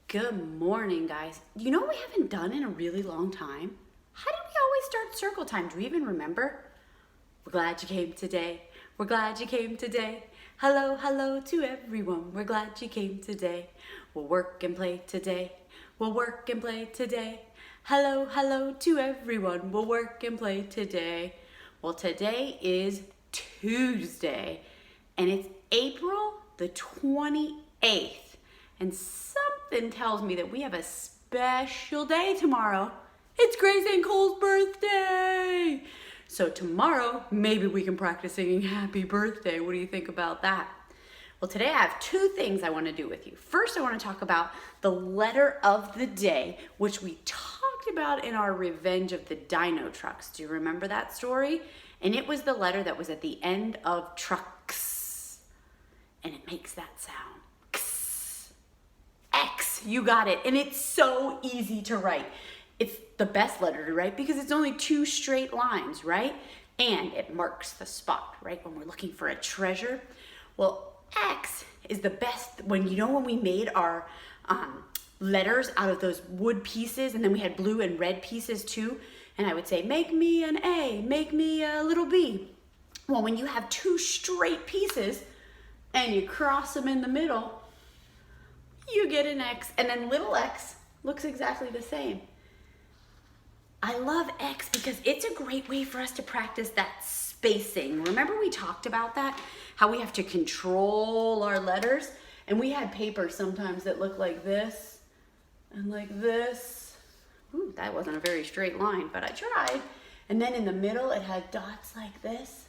Good morning, guys. You know what we haven't done in a really long time? How did we always start circle time? Do we even remember? We're glad you came today. We're glad you came today. Hello, hello to everyone. We're glad you came today. We'll work and play today. We'll work and play today. Hello, hello to everyone. We'll work and play today. Well, today is Tuesday, and it's April the 28th. And something tells me that we have a special day tomorrow. It's Grace and Cole's birthday. So tomorrow, maybe we can practice singing happy birthday. What do you think about that? Well, today I have two things I want to do with you. First, I want to talk about the letter of the day, which we talked about in our Revenge of the Dino Trucks. Do you remember that story? And it was the letter that was at the end of trucks. And it makes that sound. X, you got it. And it's so easy to write. It's the best letter to write because it's only two straight lines, right? And it marks the spot, right? When we're looking for a treasure. Well, X is the best when we made our letters out of those wood pieces, and then we had blue and red pieces too. And I would say, make me an A, make me a little B. Well, when you have two straight pieces and you cross them in the middle, you get an X, and then little x looks exactly the same. I love X because it's a great way for us to practice that spacing. Remember we talked about that? How we have to control our letters? And we had paper sometimes that looked like this and like this. Ooh, that wasn't a very straight line, but I tried. And then in the middle, it had dots like this.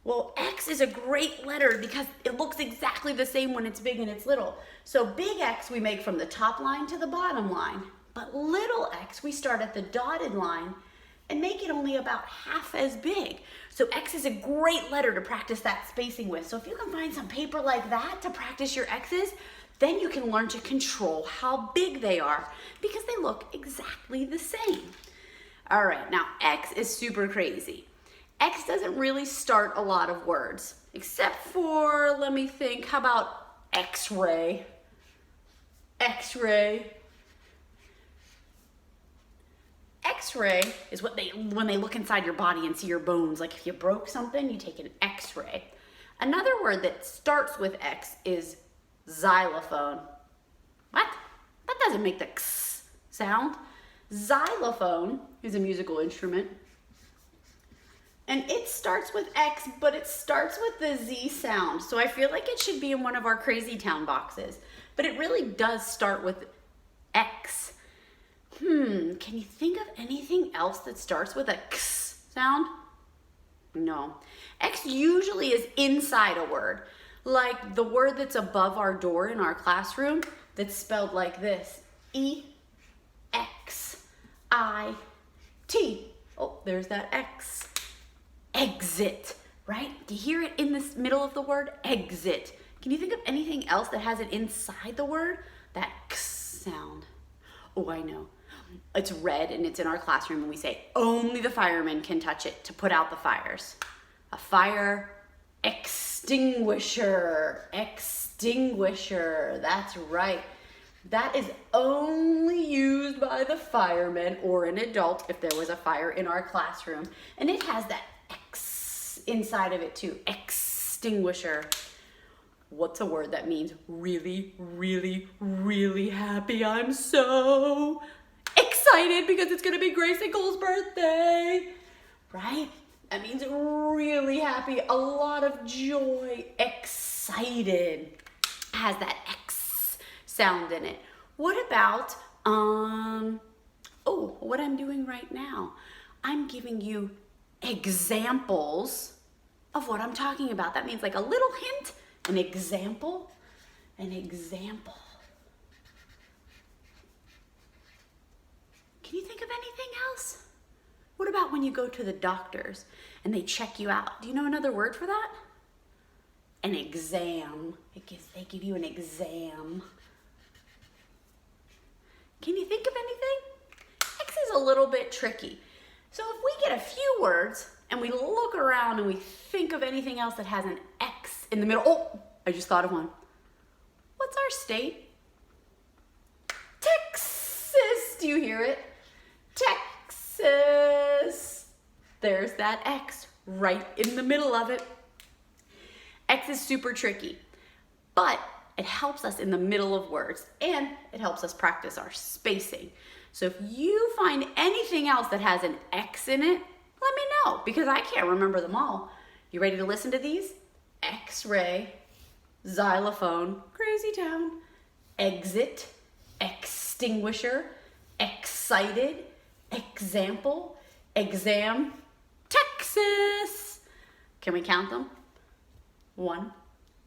Well, X is a great letter because it looks exactly the same when it's big and it's little. So big X we make from the top line to the bottom line. But little x, we start at the dotted line and make it only about half as big. So X is a great letter to practice that spacing with. So if you can find some paper like that to practice your X's, then you can learn to control how big they are because they look exactly the same. All right, now X is super crazy. X doesn't really start a lot of words, except for, let me think, how about X-ray? X-ray. X-ray is when they look inside your body and see your bones. Like if you broke something, you take an X-ray. Another word that starts with X is xylophone. What? That doesn't make the X sound. Xylophone is a musical instrument. And it starts with X, but it starts with the Z sound. So I feel like it should be in one of our Crazy Town boxes. But it really does start with X. Can you think of anything else that starts with a X sound? No. X usually is inside a word. Like the word that's above our door in our classroom that's spelled like this. E-X-I-T. Oh, there's that X. Exit, right? Do you hear it in the middle of the word? Exit. Can you think of anything else that has it inside the word? That X sound. Oh, I know. It's red and it's in our classroom and we say only the firemen can touch it to put out the fires. A fire extinguisher. Extinguisher. That's right. That is only used by the firemen or an adult if there was a fire in our classroom. And it has that X inside of it too. Extinguisher. What's a word that means really, really, really happy? I'm so excited because it's going to be Grace and Cole's birthday, right? That means really happy, a lot of joy, excited. Has that X sound in it. What about, what I'm doing right now? I'm giving you examples of what I'm talking about. That means like a little hint, an example, an example. Can you think of anything else? What about when you go to the doctors and they check you out? Do you know another word for that? An exam. They give you an exam. Can you think of anything? X is a little bit tricky. So if we get a few words and we look around and we think of anything else that has an X in the middle. Oh, I just thought of one. What's our state? Do you hear it? Texas. There's that X right in the middle of it. X is super tricky, but it helps us in the middle of words and it helps us practice our spacing. So if you find anything else that has an X in it, let me know because I can't remember them all. You ready to listen to these? X-ray, xylophone, crazy town, exit, extinguisher, excited, example, exam, Texas. Can we count them? 1,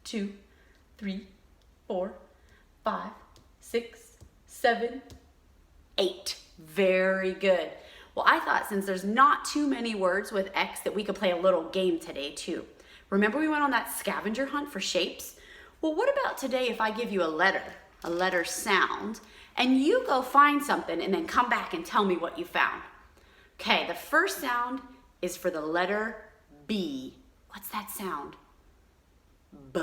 2, 3, 4, 5, 6, 7, 8. Very good. Well, I thought since there's not too many words with X that we could play a little game today too. Remember we went on that scavenger hunt for shapes? Well, what about today if I give you a letter sound, and you go find something and then come back and tell me what you found? Okay, the first sound is for the letter B. What's that sound? B,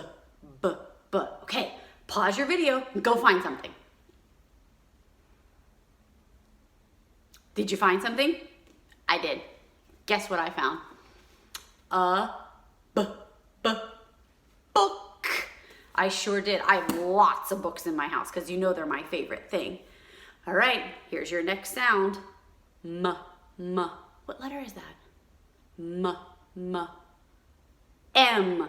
B, B. Okay, pause your video and go find something. Did you find something? I did. Guess what I found? A B, B, book. I sure did. I have lots of books in my house because you know they're my favorite thing. All right, here's your next sound. M, M. What letter is that? M, M. M.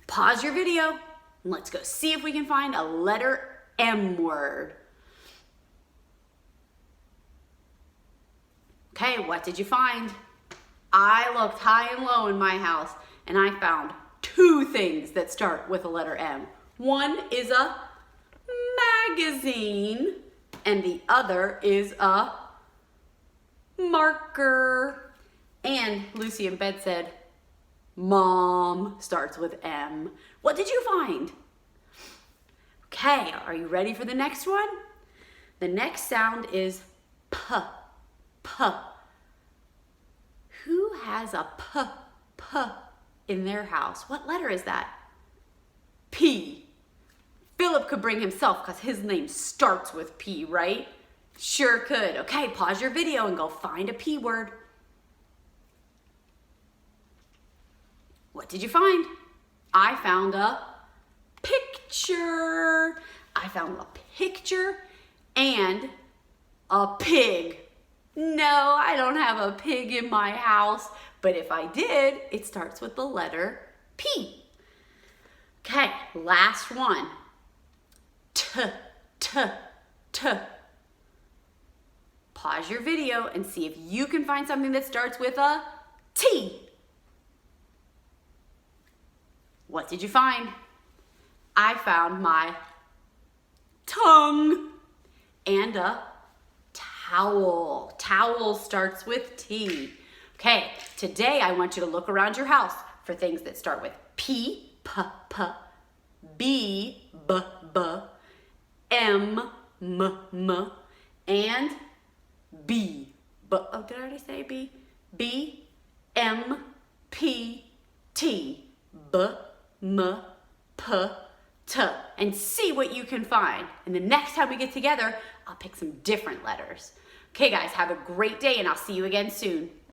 Pause your video and let's go see if we can find a letter M word. Okay, what did you find? I looked high and low in my house and I found 2 things that start with the letter M. One is a magazine and the other is a marker. And Lucy in bed said, Mom starts with M. What did you find? Okay, are you ready for the next one? The next sound is P, P. Who has a P, P in their house? What letter is that? P. Philip could bring himself because his name starts with P, right? Sure could. Okay, pause your video and go find a P word. What did you find? I found a picture. I found a picture and a pig. No, I don't have a pig in my house, but if I did, it starts with the letter P. Okay, last one. T, T, T. Pause your video and see if you can find something that starts with a T. What did you find? I found my tongue and a towel. Towel starts with T. Okay, today I want you to look around your house for things that start with P, P, P, B, B, B, M, M, M, and B. Oh, did I already say B? B, M, P, T, B, M, P, T. And see what you can find. And the next time we get together, I'll pick some different letters. Okay, guys, have a great day, and I'll see you again soon.